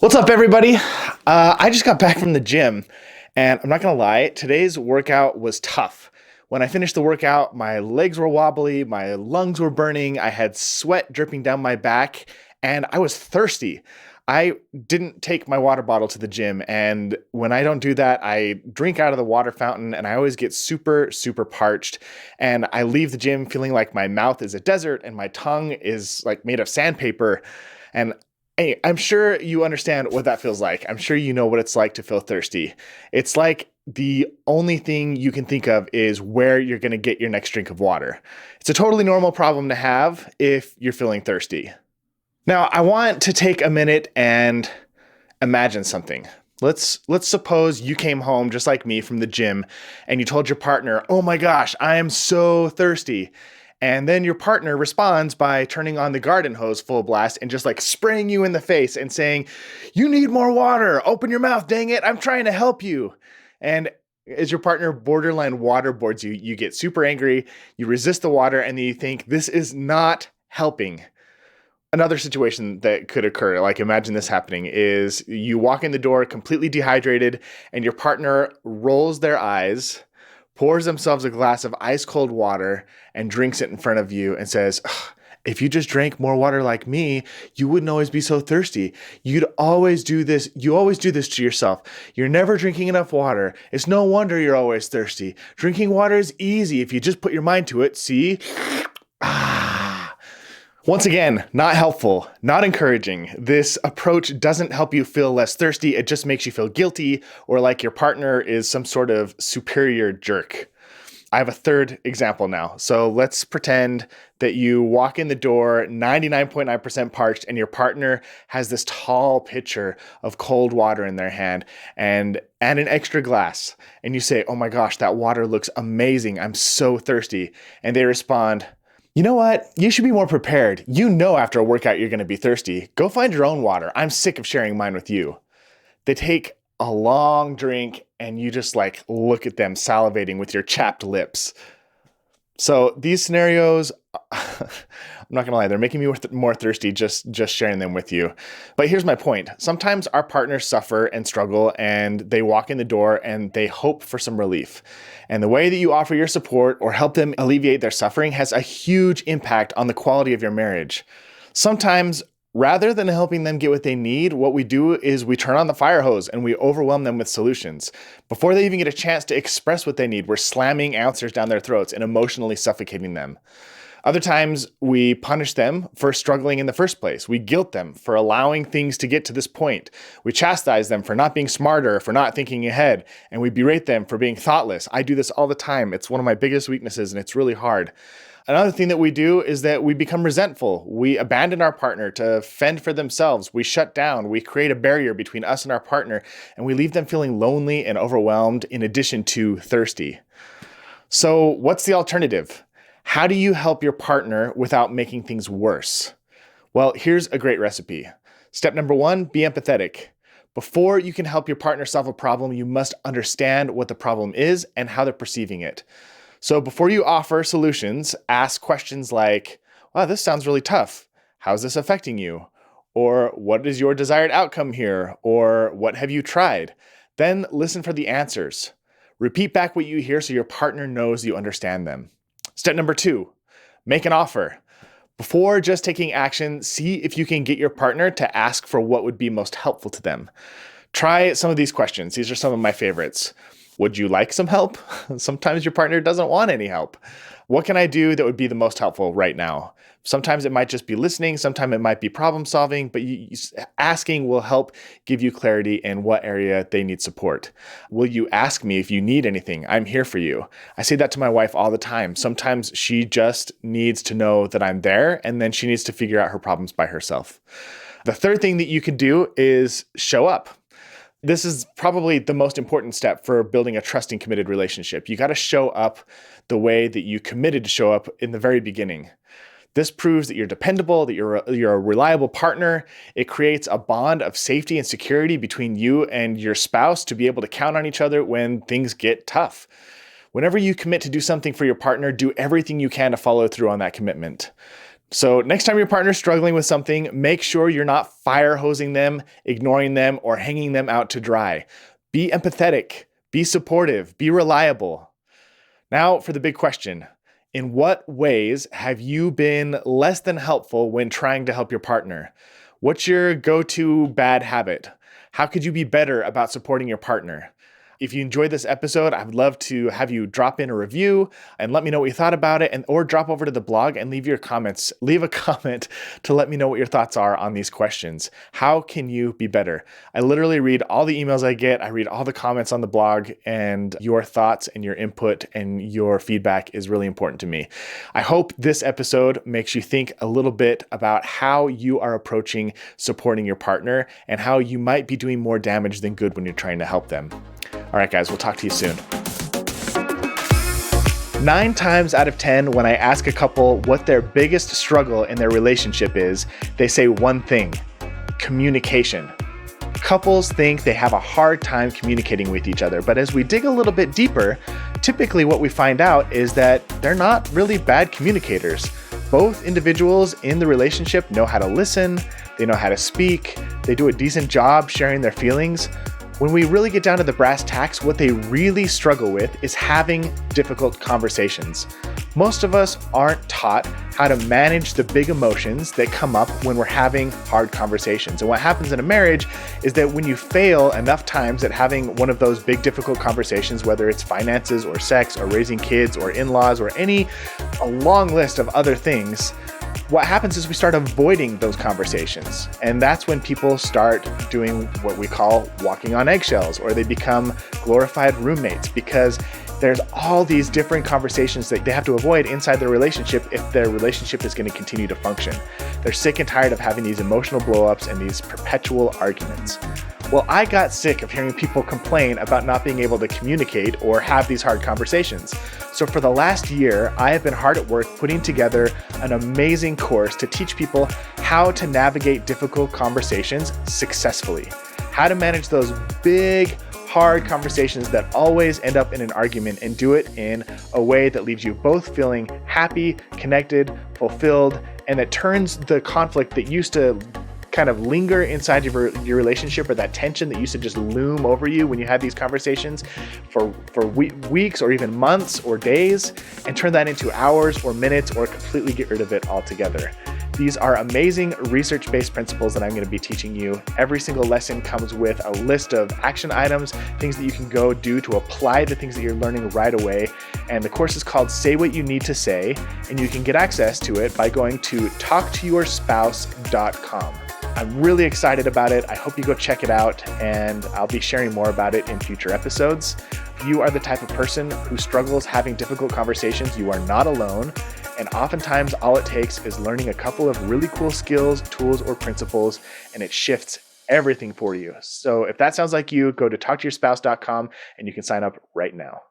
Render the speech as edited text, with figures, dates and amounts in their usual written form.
What's up, everybody? I just got back from the gym, and I'm not gonna lie, today's workout was tough. When I finished the workout, my legs were wobbly, my lungs were burning, I had sweat dripping down my back, and I was thirsty. I didn't take my water bottle to the gym, and when I don't do that, I drink out of the water fountain, and I always get super, super parched. And I leave the gym feeling like my mouth is a desert and my tongue is like made of sandpaper. And hey, I'm sure you understand what that feels like. I'm sure you know what it's like to feel thirsty. It's like the only thing you can think of is where you're going to get your next drink of water. It's a totally normal problem to have if you're feeling thirsty. Now, I want to take a minute and imagine something. Let's suppose you came home just like me from the gym and you told your partner, "Oh my gosh, I am so thirsty." And then your partner responds by turning on the garden hose full blast and just like spraying you in the face and saying, "You need more water. Open your mouth, dang it. I'm trying to help you." And as your partner borderline waterboards you, you get super angry, you resist the water, and then you think, this is not helping. Another situation that could occur, like imagine this happening, is you walk in the door completely dehydrated and your partner rolls their eyes, pours themselves a glass of ice cold water and drinks it in front of you and says, "Ugh, if you just drank more water like me, you wouldn't always be so thirsty. You'd always do this. You always do this to yourself. You're never drinking enough water. It's no wonder you're always thirsty. Drinking water is easy if you just put your mind to it. See?" Once again, not helpful, not encouraging. This approach doesn't help you feel less thirsty. It just makes you feel guilty or like your partner is some sort of superior jerk. I have a third example now. So let's pretend that you walk in the door 99.9% parched and your partner has this tall pitcher of cold water in their hand and an extra glass. And you say, "Oh my gosh, that water looks amazing. I'm so thirsty." And they respond, "You know what? You should be more prepared. You know after a workout you're going to be thirsty. Go find your own water. I'm sick of sharing mine with you." They take a long drink and you just like look at them salivating with your chapped lips. So these scenarios, I'm not gonna lie, they're making me more thirsty just sharing them with you. But here's my point. Sometimes our partners suffer and struggle and they walk in the door and they hope for some relief. And the way that you offer your support or help them alleviate their suffering has a huge impact on the quality of your marriage. Sometimes, rather than helping them get what they need, what we do is we turn on the fire hose and we overwhelm them with solutions. Before they even get a chance to express what they need, we're slamming answers down their throats and emotionally suffocating them. Other times, we punish them for struggling in the first place. We guilt them for allowing things to get to this point. We chastise them for not being smarter, for not thinking ahead, and we berate them for being thoughtless. I do this all the time. It's one of my biggest weaknesses, and it's really hard. Another thing that we do is that we become resentful. We abandon our partner to fend for themselves. We shut down. We create a barrier between us and our partner, and we leave them feeling lonely and overwhelmed in addition to thirsty. So what's the alternative? How do you help your partner without making things worse? Well, here's a great recipe. Step number 1, be empathetic. Before you can help your partner solve a problem, you must understand what the problem is and how they're perceiving it. So before you offer solutions, ask questions like, "Wow, this sounds really tough. How's this affecting you?" Or, "What is your desired outcome here?" Or, "What have you tried?" Then listen for the answers. Repeat back what you hear so your partner knows you understand them. Step number 2, make an offer. Before just taking action, see if you can get your partner to ask for what would be most helpful to them. Try some of these questions. These are some of my favorites. Would you like some help? Sometimes your partner doesn't want any help. What can I do that would be the most helpful right now? Sometimes it might just be listening. Sometimes it might be problem solving, but asking will help give you clarity in what area they need support. Will you ask me if you need anything? I'm here for you. I say that to my wife all the time. Sometimes she just needs to know that I'm there, and then she needs to figure out her problems by herself. The third thing that you can do is show up. This is probably the most important step for building a trusting, committed relationship. You got to show up the way that you committed to show up in the very beginning. This proves that you're dependable, that you're a reliable partner. It creates a bond of safety and security between you and your spouse to be able to count on each other when things get tough. Whenever you commit to do something for your partner, do everything you can to follow through on that commitment. So next time your partner's struggling with something, make sure you're not fire hosing them, ignoring them, or hanging them out to dry. Be empathetic, be supportive, be reliable. Now for the big question. In what ways have you been less than helpful when trying to help your partner? What's your go-to bad habit? How could you be better about supporting your partner? If you enjoyed this episode, I would love to have you drop in a review and let me know what you thought about it, or drop over to the blog and leave your comments. Leave a comment to let me know what your thoughts are on these questions. How can you be better? I literally read all the emails I get. I read all the comments on the blog, and your thoughts and your input and your feedback is really important to me. I hope this episode makes you think a little bit about how you are approaching supporting your partner and how you might be doing more damage than good when you're trying to help them. All right, guys, we'll talk to you soon. 9 times out of 10, when I ask a couple what their biggest struggle in their relationship is, they say one thing: communication. Couples think they have a hard time communicating with each other, but as we dig a little bit deeper, typically what we find out is that they're not really bad communicators. Both individuals in the relationship know how to listen, they know how to speak, they do a decent job sharing their feelings. When we really get down to the brass tacks, what they really struggle with is having difficult conversations. Most of us aren't taught how to manage the big emotions that come up when we're having hard conversations. And what happens in a marriage is that when you fail enough times at having one of those big difficult conversations, whether it's finances or sex or raising kids or in-laws or a long list of other things, what happens is we start avoiding those conversations. And that's when people start doing what we call walking on eggshells, or they become glorified roommates, because there's all these different conversations that they have to avoid inside their relationship if their relationship is going to continue to function. They're sick and tired of having these emotional blow-ups and these perpetual arguments. Well, I got sick of hearing people complain about not being able to communicate or have these hard conversations. So for the last year, I have been hard at work putting together an amazing course to teach people how to navigate difficult conversations successfully, how to manage those big, hard conversations that always end up in an argument, and do it in a way that leaves you both feeling happy, connected, fulfilled, and that turns the conflict that used to kind of linger inside your relationship, or that tension that used to just loom over you when you had these conversations for weeks or even months or days, and turn that into hours or minutes, or completely get rid of it altogether. These are amazing research-based principles that I'm going to be teaching you. Every single lesson comes with a list of action items, things that you can go do to apply the things that you're learning right away. And the course is called Say What You Need to Say, and you can get access to it by going to talktoyourspouse.com. I'm really excited about it. I hope you go check it out, and I'll be sharing more about it in future episodes. If you are the type of person who struggles having difficult conversations, you are not alone. And oftentimes all it takes is learning a couple of really cool skills, tools, or principles, and it shifts everything for you. So if that sounds like you, go to talktoyourspouse.com and you can sign up right now.